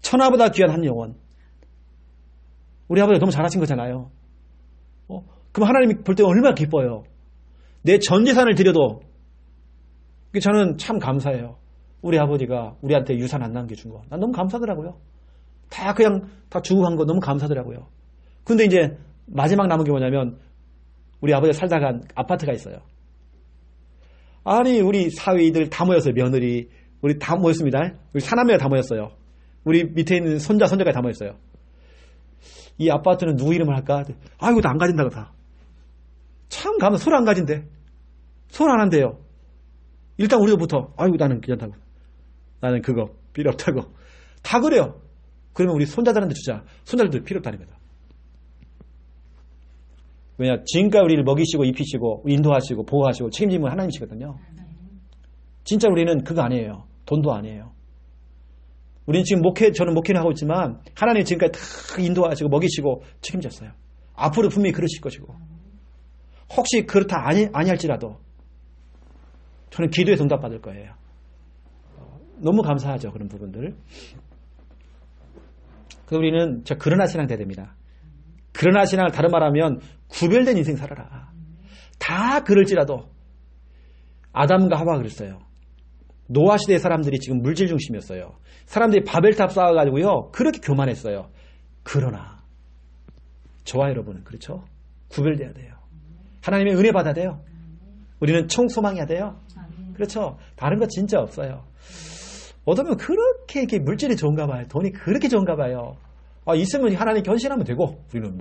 천하보다 귀한 한 영혼. 우리 아버지가 너무 잘하신 거잖아요. 그럼 하나님이 볼 때 얼마나 기뻐요. 내 전 재산을 드려도. 저는 참 감사해요. 우리 아버지가 우리한테 유산 안 남겨준 거. 난 너무 감사하더라고요. 다 그냥 다 주고 간 거 너무 감사하더라고요. 근데 이제 마지막 남은 게 뭐냐면 우리 아버지가 살다 간 아파트가 있어요. 아니, 우리 사위들 다 모였어요. 며느리. 우리 다 모였습니다. 우리 사남매가 다 모였어요. 우리 밑에 있는 손자까지 다 모였어요. 이 아파트는 누구 이름을 할까? 아이고, 나 안 가진다고 다. 참 가면 손 안 가진대. 손 안 한대요. 일단 우리부터 아이고, 나는 괜찮다고. 나는 그거 필요 없다고. 다 그래요. 그러면 우리 손자들한테 주자. 손자들도 필요 없다는 거다. 왜냐? 지금까지 우리를 먹이시고 입히시고 인도하시고 보호하시고 책임지면 하나님이시거든요. 진짜 우리는 그거 아니에요. 돈도 아니에요. 우리는 지금 저는 목회를 하고 있지만 하나님이 지금까지 다 인도하시고 먹이시고 책임졌어요. 앞으로 분명히 그러실 것이고. 혹시 그렇다 아니할지라도 저는 기도에서 응답받을 거예요. 너무 감사하죠. 그런 부분들. 그래서 우리는 그러나 신앙 돼야 됩니다. 그러나 신앙을 다른 말하면 구별된 인생 살아라. 다 그럴지라도 아담과 하와가 그랬어요. 노아 시대의 사람들이 지금 물질 중심이었어요. 사람들이 바벨탑 쌓아가지고요 그렇게 교만했어요. 그러나 저와 여러분은 그렇죠? 구별돼야 돼요. 하나님의 은혜 받아야 돼요. 우리는 청소망해야 돼요. 그렇죠? 다른 거 진짜 없어요. 어쩌면 그렇게 이렇게 물질이 좋은가 봐요. 돈이 그렇게 좋은가 봐요. 있으면 하나님 견신하면 되고 우리는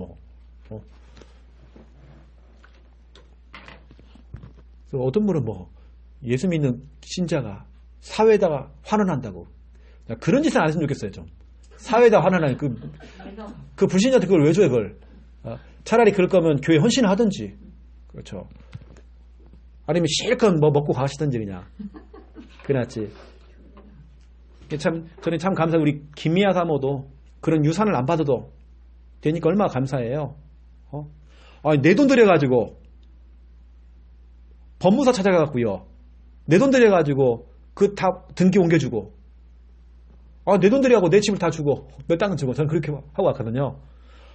어떤 분은 예수 믿는 신자가 사회에다가 환원한다고. 그런 짓은 안 했으면 좋겠어요. 좀 사회에다 화나는 그 불신자한테 그걸 왜 줘요, 그걸? 차라리 그럴 거면 교회 헌신을 하든지. 그렇죠. 아니면 실컷 뭐 먹고 가시든지 그냥. 그게 낫지. 저는 참 감사해요. 우리 김미아 사모도 그런 유산을 안 받아도 되니까 얼마나 감사해요. 아니, 내 돈 들여가지고 법무사 찾아가갖고요. 내 돈 들여가지고 그 다 등기 옮겨주고. 내 돈 들여가고 내 집을 다 주고 몇 땅은 주고 저는 그렇게 하고 왔거든요.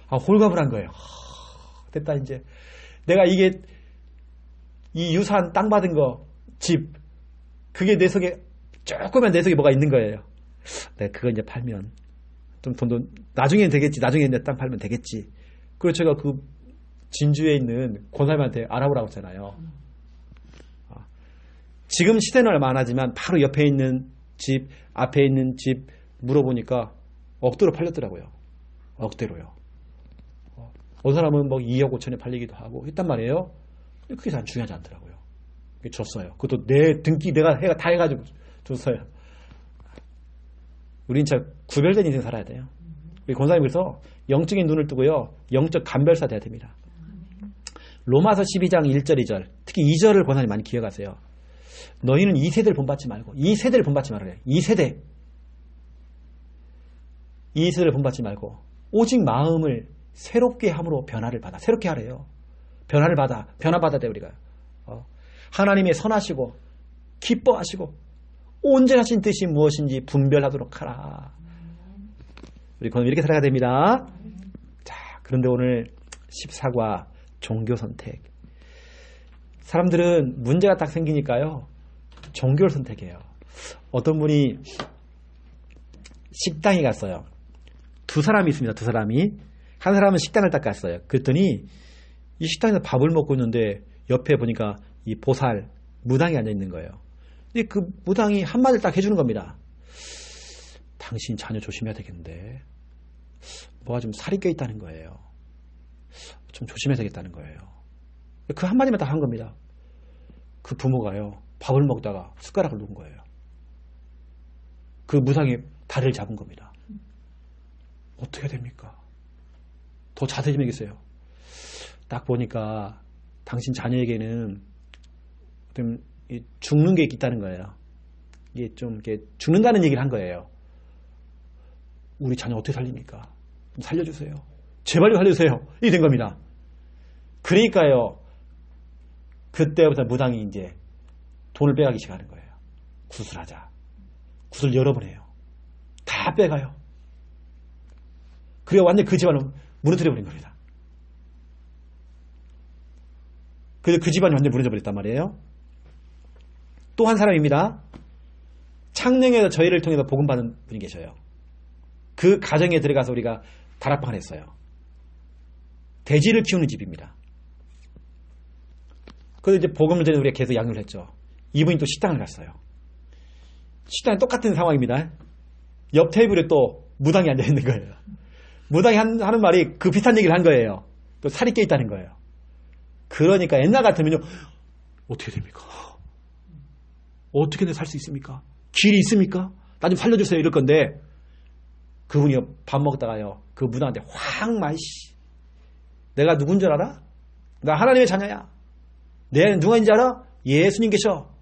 홀갑을 한 거예요. 됐다 이제. 내가 이게 이 유산 땅 받은 거 집 그게 내 속에 조그만 내 속에 뭐가 있는 거예요. 내가 그거 이제 팔면 좀 돈도 나중에는 되겠지. 나중에 내 땅 팔면 되겠지. 그리고 제가 그 진주에 있는 권사님한테 알아보라고 했잖아요. 지금 시대는 얼마 안 하지만 바로 옆에 있는 집, 앞에 있는 집 물어보니까 억대로 팔렸더라고요. 억대로요. 어느 사람은 뭐 2억 5천에 팔리기도 하고 했단 말이에요. 그게 잘 중요하지 않더라고요. 줬어요. 그것도 내 등기 내가 다 해가지고 줬어요. 우린 진짜 구별된 인생 살아야 돼요. 우리 권사님 그래서 영적인 눈을 뜨고요. 영적 감별사 돼야 됩니다. 로마서 12장 1절 2절 특히 2절을 권사님 많이 기억하세요. 너희는 이 세대를 본받지 말고 이 세대를 본받지 말으래. 이 세대를 본받지 말고 오직 마음을 새롭게 함으로 변화를 받아. 새롭게 하래요. 변화받아야 돼 우리가. 하나님의 선하시고 기뻐하시고 온전하신 뜻이 무엇인지 분별하도록 하라. 우리 그럼 이렇게 살아야 됩니다. 자, 그런데 오늘 14과 종교 선택. 사람들은 문제가 딱 생기니까요. 종교를 선택해요. 어떤 분이 식당에 갔어요. 두 사람이 있습니다. 두 사람이. 한 사람은 식당을 딱 갔어요. 그랬더니 이 식당에서 밥을 먹고 있는데 옆에 보니까 이 보살, 무당이 앉아 있는 거예요. 근데 그 무당이 한마디를 딱 해주는 겁니다. 당신 자녀 조심해야 되겠는데 뭐가 좀 살이 껴 있다는 거예요. 좀 조심해야 되겠다는 거예요. 그 한마디만 딱 한 겁니다. 그 부모가요. 밥을 먹다가 숟가락을 놓은 거예요. 그 무당이 다리를 잡은 겁니다. 어떻게 됩니까? 더 자세히 좀 얘기했어요. 딱 보니까 당신 자녀에게는 좀 죽는 게 있다는 거예요. 이게 좀 이렇게 죽는다는 얘기를 한 거예요. 우리 자녀 어떻게 살립니까? 좀 살려주세요. 제발 좀 살려주세요. 이게 된 겁니다. 그러니까요. 그때부터 무당이 이제 돈을 빼가기 시작하는 거예요. 구슬하자. 구슬 여러 번 해요. 다 빼가요. 그래야 완전히 그 집안을 무너뜨려버린 겁니다. 그래서 그 집안이 완전히 무너져버렸단 말이에요. 또 한 사람입니다. 창녕에서 저희를 통해서 복음받은 분이 계셔요. 그 가정에 들어가서 우리가 다락방을 했어요. 돼지를 키우는 집입니다. 그래서 이제 복음을 전해 우리가 계속 양육을 했죠. 이분이 또 식당을 갔어요. 식당에 똑같은 상황입니다. 옆 테이블에 또 무당이 앉아있는 거예요. 무당이 하는 말이 그 비슷한 얘기를 한 거예요. 또 살이 껴 있다는 거예요. 그러니까 옛날 같으면요. 어떻게 됩니까? 어떻게 내 살 수 있습니까? 길이 있습니까? 나 좀 살려주세요. 이럴 건데 그분이 밥 먹다가요. 그 무당한테 확 마이씨. 내가 누군 줄 알아? 나 하나님의 자녀야. 내 누가인지 알아? 예수님 계셔.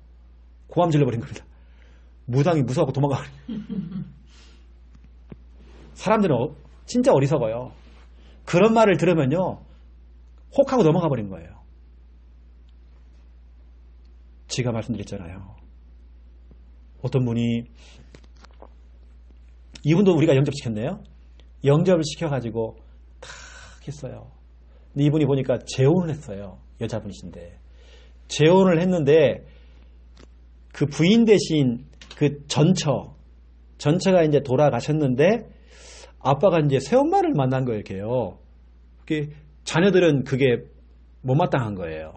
고함 질러버린 겁니다. 무당이 무서워하고 도망가버린. 사람들은 진짜 어리석어요. 그런 말을 들으면요. 혹하고 넘어가 버린 거예요. 제가 말씀드렸잖아요. 어떤 분이 이분도 우리가 영접시켰네요. 영접을 시켜가지고 탁 했어요. 근데 이분이 보니까 재혼을 했어요. 여자분이신데. 재혼을 했는데 그 부인 대신 그 전처가 이제 돌아가셨는데 아빠가 이제 새엄마를 만난 거예요. 이렇게요. 그게 자녀들은 그게 못마땅한 거예요.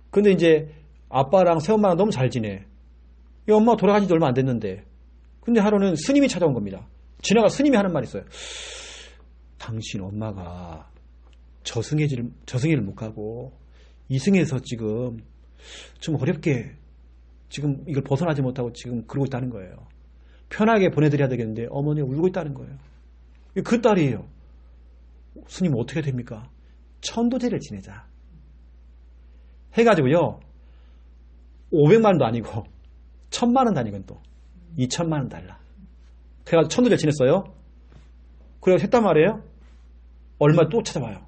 근데 이제 아빠랑 새엄마랑 너무 잘 지내. 이 엄마가 돌아가신 지 얼마 안 됐는데. 근데 하루는 스님이 찾아온 겁니다. 지나가 스님이 하는 말이 있어요. 당신 엄마가 저승에를 못 가고 이승에서 지금 좀 어렵게 지금 이걸 벗어나지 못하고 지금 그러고 있다는 거예요. 편하게 보내드려야 되겠는데 어머니가 울고 있다는 거예요. 그 딸이에요. 스님 어떻게 됩니까? 천도제를 지내자. 해가지고요. 500만 원도 아니고 1000만 원 아니건 또 2천만 원 달라. 그래가지고 천도제를 지냈어요. 그래서 했단 말이에요. 얼마 또 찾아와요.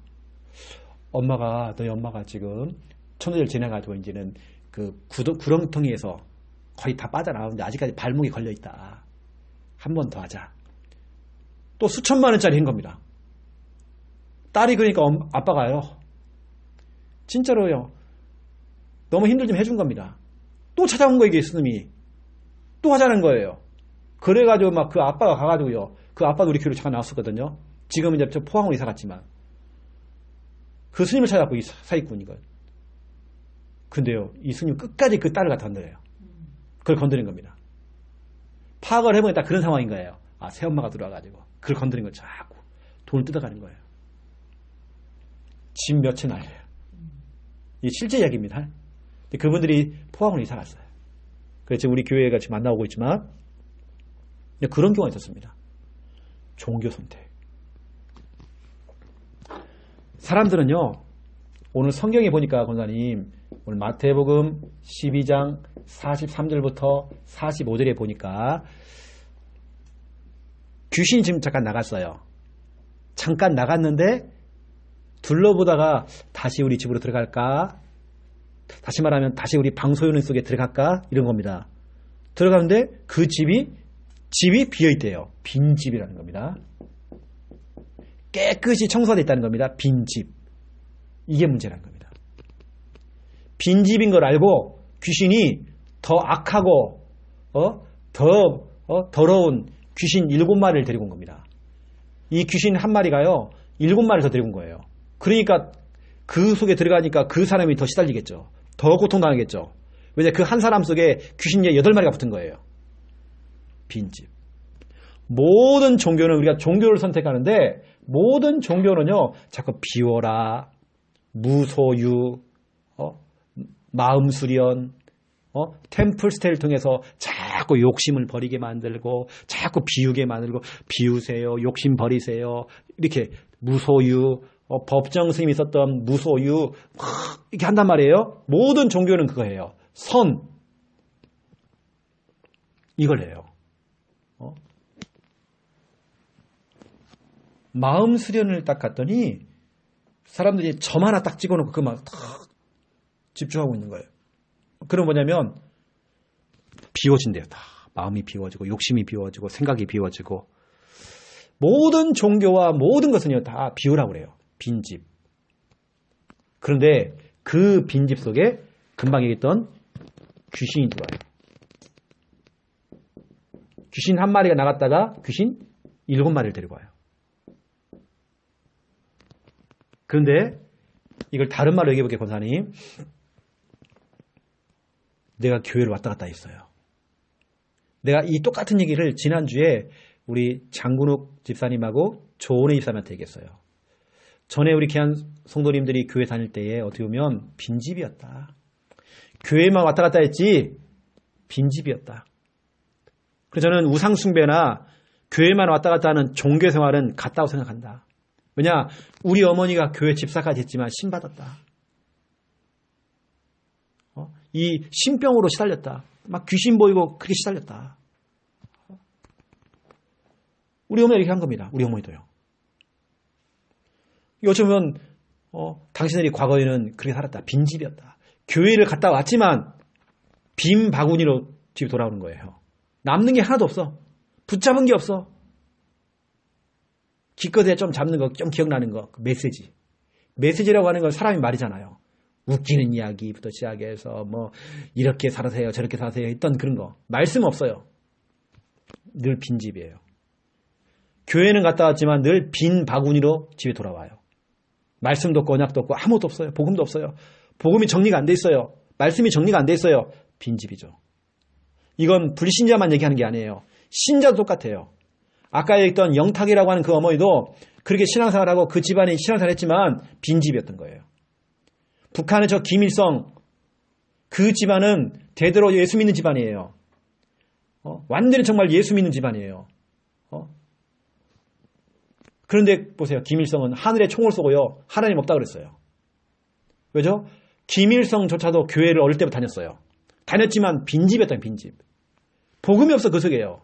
너희 엄마가 지금 천도제를 지내가지고 이제는 그 구렁텅이에서 거의 다 빠져나오는데 아직까지 발목이 걸려있다. 한 번 더 하자. 또 수천만 원짜리 한 겁니다. 딸이 그러니까 아빠가요. 진짜로요. 너무 힘들 좀 해준 겁니다. 또 찾아온 거예요, 이게 스님이. 또 하자는 거예요. 그래가지고 막 그 아빠가 가가지고요. 그 아빠도 우리 교회로 잠깐 나왔었거든요. 지금 이제 저 포항으로 이사 갔지만. 그 스님을 찾아갖고 이 사기꾼이건. 근데요, 이 스님 끝까지 그 딸을 갖다 건드려요. 그걸 건드린 겁니다. 파악을 해보니 딱 그런 상황인 거예요. 아, 새엄마가 들어와가지고. 그걸 건드린 걸 자꾸 돈을 뜯어가는 거예요. 집 몇 채 날려요. 이 실제 이야기입니다. 그분들이 포항으로 이사 갔어요. 그래서 지금 우리 교회가 지금 안 나오고 있지만 그런 경우가 있었습니다. 종교 선택. 사람들은요, 오늘 성경에 보니까 권사님, 오늘 마태복음 12장 43절부터 45절에 보니까 귀신이 지금 잠깐 나갔어요. 잠깐 나갔는데 둘러보다가 다시 우리 집으로 들어갈까? 다시 말하면 다시 우리 방소연 속에 들어갈까? 이런 겁니다. 들어가는데 그 집이 비어있대요. 빈 집이라는 겁니다. 깨끗이 청소되어 있다는 겁니다. 빈 집. 이게 문제라는 겁니다. 빈 집인 걸 알고 귀신이 더 악하고 더 더러운 귀신 7마리를 데리고 온 겁니다. 이 귀신 한 마리가요 7마리를 더 데리고 온 거예요. 그러니까 그 속에 들어가니까 그 사람이 더 시달리겠죠. 더 고통당하겠죠. 왜냐 그 한 사람 속에 귀신 8마리가 붙은 거예요. 빈집. 모든 종교는 우리가 종교를 선택하는데 모든 종교는요 자꾸 비워라, 무소유, 마음 수련, 템플 스테이를 통해서 자꾸 욕심을 버리게 만들고 자꾸 비우게 만들고 비우세요, 욕심 버리세요, 이렇게 무소유, 법정 스님이 썼던 무소유 이렇게 한단 말이에요. 모든 종교는 그거예요. 선 이걸 해요. 마음 수련을 딱 갔더니 사람들이 점 하나 딱 찍어놓고 그만 딱 집중하고 있는 거예요. 그럼 뭐냐면 비워진대요. 다 마음이 비워지고 욕심이 비워지고 생각이 비워지고 모든 종교와 모든 것은요 다 비우라고 그래요. 빈집. 그런데 그 빈집 속에 금방 얘기했던 귀신이 들어와요. 귀신 한 마리가 나갔다가 귀신 7마리를 데리고 와요. 그런데 이걸 다른 말로 얘기해볼게요, 권사님. 내가 교회를 왔다 갔다 했어요. 내가 이 똑같은 얘기를 지난주에 우리 장군욱 집사님하고 조은혜 집사님한테 얘기했어요. 전에 우리 귀한 성도님들이 교회 다닐 때에 어떻게 보면 빈집이었다. 교회만 왔다 갔다 했지 빈집이었다. 그래서 저는 우상숭배나 교회만 왔다 갔다 하는 종교생활은 같다고 생각한다. 왜냐? 우리 어머니가 교회 집사까지 했지만 신받았다. 이 신병으로 시달렸다. 막 귀신 보이고 그렇게 시달렸다. 우리 어머니 이렇게 한 겁니다. 우리 어머니도요. 어쩌면 당신들이 과거에는 그렇게 살았다. 빈집이었다. 교회를 갔다 왔지만 빈 바구니로 집에 돌아오는 거예요. 남는 게 하나도 없어. 붙잡은 게 없어. 기껏해야 좀 잡는 거, 좀 기억나는 거, 메시지. 메시지라고 하는 건 사람이 말이잖아요. 웃기는 이야기부터 시작해서 뭐 이렇게 살아세요, 저렇게 사세요 했던 그런 거. 말씀 없어요. 늘 빈집이에요. 교회는 갔다 왔지만 늘 빈 바구니로 집에 돌아와요. 말씀도 없고 언약도 없고 아무것도 없어요. 복음도 없어요. 복음이 정리가 안 돼 있어요. 말씀이 정리가 안 돼 있어요. 빈집이죠. 이건 불신자만 얘기하는 게 아니에요. 신자도 똑같아요. 아까 얘기했던 영탁이라고 하는 그 어머니도 그렇게 신앙생활하고 그 집안이 신앙생활을 했지만 빈집이었던 거예요. 북한의 저 김일성 그 집안은 대대로 예수 믿는 집안이에요. 완전히 정말 예수 믿는 집안이에요. 그런데 보세요. 김일성은 하늘에 총을 쏘고요. 하나님 없다 그랬어요. 왜죠? 김일성조차도 교회를 어릴 때부터 다녔어요. 다녔지만 빈집이었다, 빈집. 복음이 없어 그 속에요.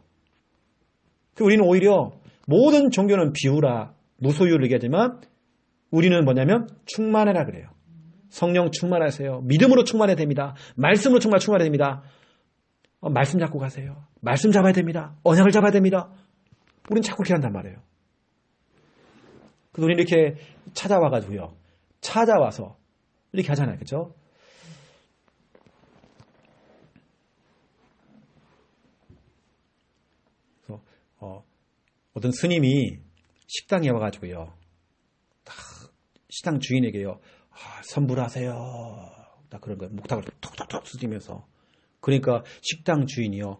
우리는 오히려 모든 종교는 비우라, 무소유를 얘기하지만 우리는 뭐냐면 충만해라 그래요. 성령 충만하세요. 믿음으로 충만해야 됩니다. 말씀으로 정말 충만해야 됩니다. 말씀 잡고 가세요. 말씀 잡아야 됩니다. 언약을 잡아야 됩니다. 우리는 자꾸 그렇게 한단 말이에요. 그래서 우리는 이렇게 찾아와가지고요. 찾아와서 이렇게 하잖아요. 그렇죠? 그래서 어떤 스님이 식당에 와가지고요. 식당 주인에게요. 선불하세요. 딱 그런 거예요. 목탁을 톡톡톡 쓰면서. 그러니까 식당 주인이요.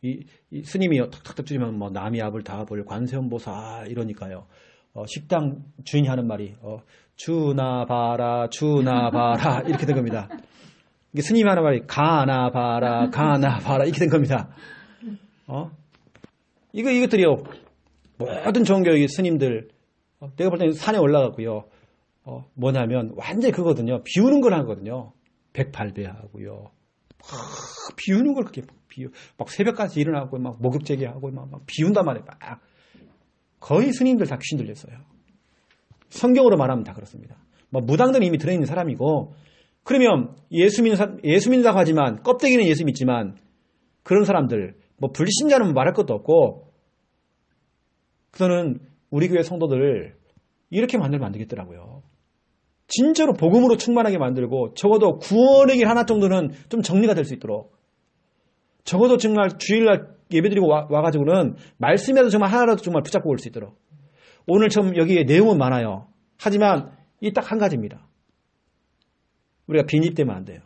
이 스님이요. 탁탁탁 주면 뭐 남이압을 다압을 관세음보살 이러니까요. 식당 주인이 하는 말이 주나 봐라 이렇게 된 겁니다. 이게 스님이 하는 말이 가나 봐라 이렇게 된 겁니다. 이것들이요. 모든 종교의 스님들 내가 볼 때는 산에 올라갔고요. 뭐냐면 완전히 그거거든요. 비우는 걸 하거든요. 108배하고요. 비우는 걸 그렇게 막 새벽까지 일어나고 막 목욕제기하고 막 비운단 말이에요. 막 거의 스님들 다 귀신 들렸어요. 성경으로 말하면 다 그렇습니다. 뭐 무당들은 이미 들어있는 사람이고 그러면 예수 믿는다고 하지만 껍데기는 예수 믿지만 그런 사람들 뭐 불신자는 말할 것도 없고 그거는 우리 교회 성도들 이렇게 만들면 안 되겠더라고요. 진짜로 복음으로 충만하게 만들고 적어도 구원의 길 하나 정도는 좀 정리가 될 수 있도록 적어도 정말 주일날 예배드리고 와가지고는 말씀이라도 정말 하나라도 정말 붙잡고 올 수 있도록 오늘처럼 여기에 내용은 많아요. 하지만 이 딱 한 가지입니다. 우리가 빈입되면 안 돼요.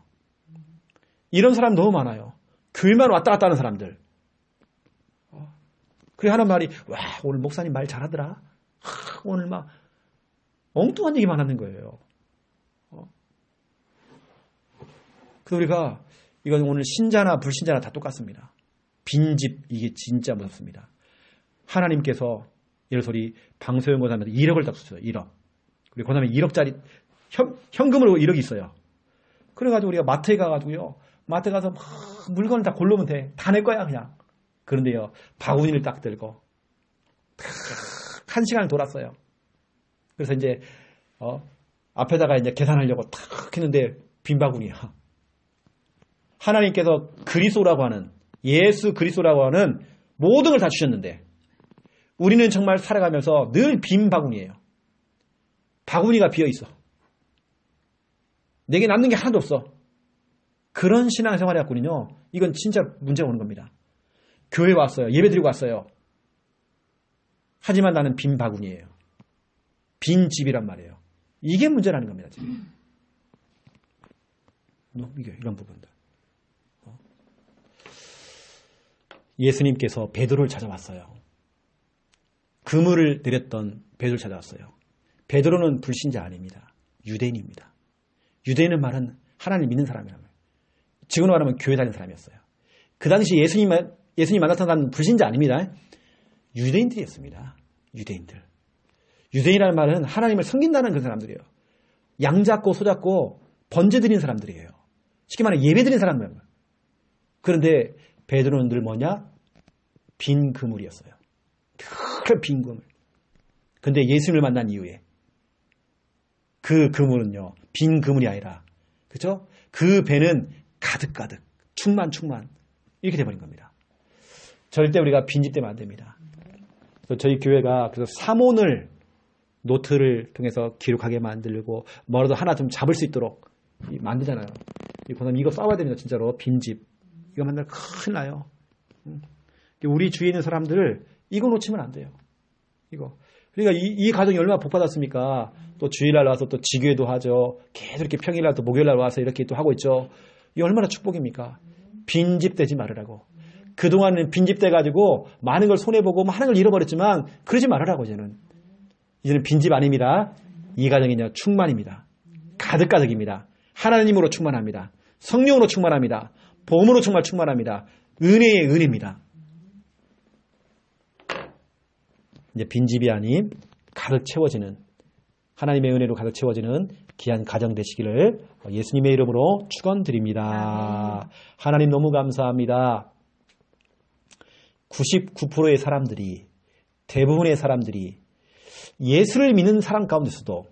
이런 사람 너무 많아요. 교회만 왔다 갔다 하는 사람들. 그래 하는 말이 와 오늘 목사님 말 잘하더라. 오늘 막 엉뚱한 얘기만 하는 거예요. 그래서 우리가 이건 오늘 신자나 불신자나 다 똑같습니다. 빈집 이게 진짜 무섭습니다. 하나님께서 예를 들어 우리 방소연고사님한테 1억을 딱 줬어요. 1억. 그리고 그 다음에 1억짜리 현금으로 1억이 있어요. 그래가지고 우리가 마트에 가가지고요. 마트에 가서 막 물건을 다 고르면 돼. 다 내 거야 그냥. 그런데요. 바구니를 딱 들고 1시간을 돌았어요. 그래서 이제 앞에다가 이제 계산하려고 탁 했는데 빈 바구니야. 하나님께서 그리스도라고 하는 예수 그리스도라고 하는 모든 걸 다 주셨는데 우리는 정말 살아가면서 늘 빈 바구니예요. 바구니가 비어 있어. 내게 남는 게 하나도 없어. 그런 신앙생활을 해왔군요. 이건 진짜 문제가 오는 겁니다. 교회 왔어요. 예배 드리고 왔어요. 하지만 나는 빈 바구니예요. 빈 집이란 말이에요. 이게 문제라는 겁니다. 지금. 이게 이런 부분들. 예수님께서 베드로를 찾아왔어요. 그물을 내렸던 베드로를 찾아왔어요. 베드로는 불신자 아닙니다. 유대인입니다. 유대인은 말은 하나님을 믿는 사람이란 말이에요. 지금으로 말하면 교회 다니는 사람이었어요. 그 당시 예수님 만났던 사람은 불신자 아닙니다. 유대인들이었습니다. 유대인들. 유대인이라는 말은 하나님을 섬긴다는 그런 사람들이에요. 양 잡고 소 잡고 번제 드리는 사람들이에요. 쉽게 말하면 예배 드리는 사람들. 그런데 베드로는 늘 뭐냐? 빈 그물이었어요. 큰 빈 그물. 근데 예수님을 만난 이후에 그 그물은요. 빈 그물이 아니라 그렇죠? 그 배는 가득가득 충만 이렇게 돼버린 겁니다. 절대 우리가 빈집되면 안 됩니다. 그래서 저희 교회가 그래서 사몬을 노트를 통해서 기록하게 만들고 뭐라도 하나 좀 잡을 수 있도록 만들잖아요. 그다음 이거 써야 됩니다. 진짜로 빈집 이거 만나면 큰일 나요. 우리 주위에 있는 사람들 이거 놓치면 안 돼요. 이거. 그러니까 이 가정이 얼마나 복 받았습니까? 또 주일날 와서 또 지교회도 하죠. 계속 이렇게 평일날 또 목요일날 와서 이렇게 또 하고 있죠. 이 얼마나 축복입니까? 빈집 되지 말으라고. 그동안은 빈집 돼가지고 많은 걸 손해보고 많은 걸 잃어버렸지만 그러지 말으라고 이제는 빈집 아닙니다. 이 가정이요 충만입니다. 가득가득입니다. 하나님으로 충만합니다. 성령으로 충만합니다. 복음으로 정말 충만합니다. 은혜의 은혜입니다. 이제 빈집이 아닌 가득 채워지는 하나님의 은혜로 가득 채워지는 귀한 가정 되시기를 예수님의 이름으로 축원드립니다. 하나님 너무 감사합니다. 99%의 사람들이 대부분의 사람들이 예수를 믿는 사람 가운데서도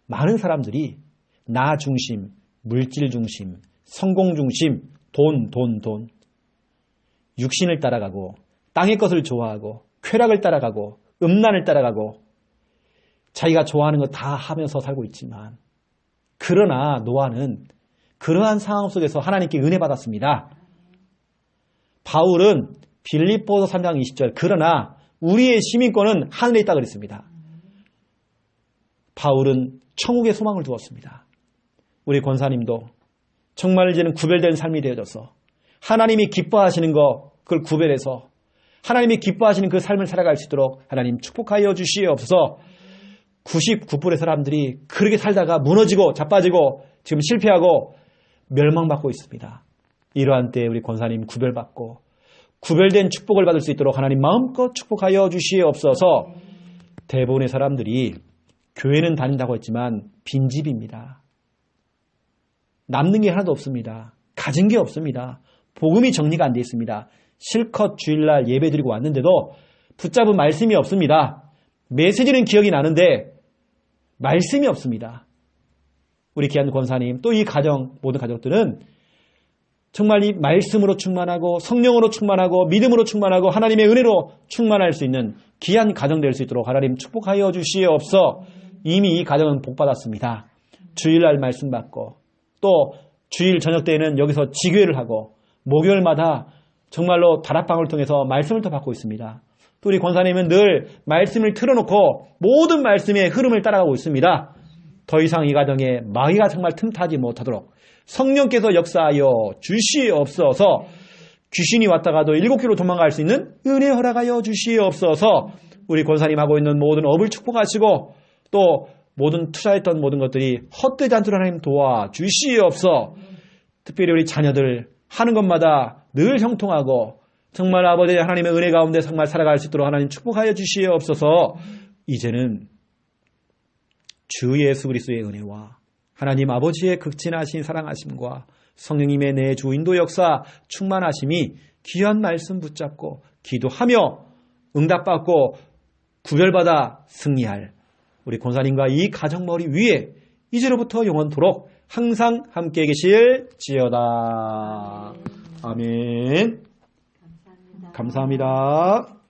많은 사람들이 나 중심, 물질 중심, 성공 중심, 돈 육신을 따라가고 땅의 것을 좋아하고 쾌락을 따라가고 음란을 따라가고 자기가 좋아하는 거 다 하면서 살고 있지만 그러나 노아는 그러한 상황 속에서 하나님께 은혜 받았습니다. 바울은 빌립보서 3장 20절 그러나 우리의 시민권은 하늘에 있다 그랬습니다. 바울은 천국의 소망을 두었습니다. 우리 권사님도 정말 이제는 구별된 삶이 되어져서 하나님이 기뻐하시는 거 그걸 구별해서 하나님이 기뻐하시는 그 삶을 살아갈 수 있도록 하나님 축복하여 주시옵소서. 99%의 사람들이 그렇게 살다가 무너지고 자빠지고 지금 실패하고 멸망받고 있습니다. 이러한 때에 우리 권사님 구별받고 구별된 축복을 받을 수 있도록 하나님 마음껏 축복하여 주시옵소서. 대부분의 사람들이 교회는 다닌다고 했지만 빈집입니다. 남는 게 하나도 없습니다. 가진 게 없습니다. 복음이 정리가 안 돼 있습니다. 실컷 주일날 예배드리고 왔는데도 붙잡은 말씀이 없습니다. 메시지는 기억이 나는데 말씀이 없습니다. 우리 귀한 권사님 또 이 가정 모든 가족들은 정말 이 말씀으로 충만하고 성령으로 충만하고 믿음으로 충만하고 하나님의 은혜로 충만할 수 있는 귀한 가정 될 수 있도록 하나님 축복하여 주시옵소서. 이미 이 가정은 복받았습니다. 주일날 말씀 받고 또 주일 저녁 때에는 여기서 지교회를 하고 목요일마다 정말로 다락방을 통해서 말씀을 더 받고 있습니다. 또 우리 권사님은 늘 말씀을 틀어놓고 모든 말씀의 흐름을 따라가고 있습니다. 더 이상 이 가정에 마귀가 정말 틈타지 못하도록 성령께서 역사하여 주시옵소서. 귀신이 왔다가도 7km 도망갈 수 있는 은혜 허락하여 주시옵소서. 우리 권사님하고 있는 모든 업을 축복하시고 또 모든 투자했던 모든 것들이 헛되지 않도록 하나님 도와주시옵소서. 특별히 우리 자녀들 하는 것마다 늘 형통하고 정말 아버지 하나님의 은혜 가운데 정말 살아갈 수 있도록 하나님 축복하여 주시옵소서. 이제는 주 예수 그리스도의 은혜와 하나님 아버지의 극진하신 사랑하심과 성령님의 내 주 인도 역사 충만하심이 귀한 말씀 붙잡고 기도하며 응답받고 구별받아 승리할 우리 권사님과 이 가정머리 위에 이제로부터 영원토록 항상 함께 계실지어다. 아멘. 감사합니다.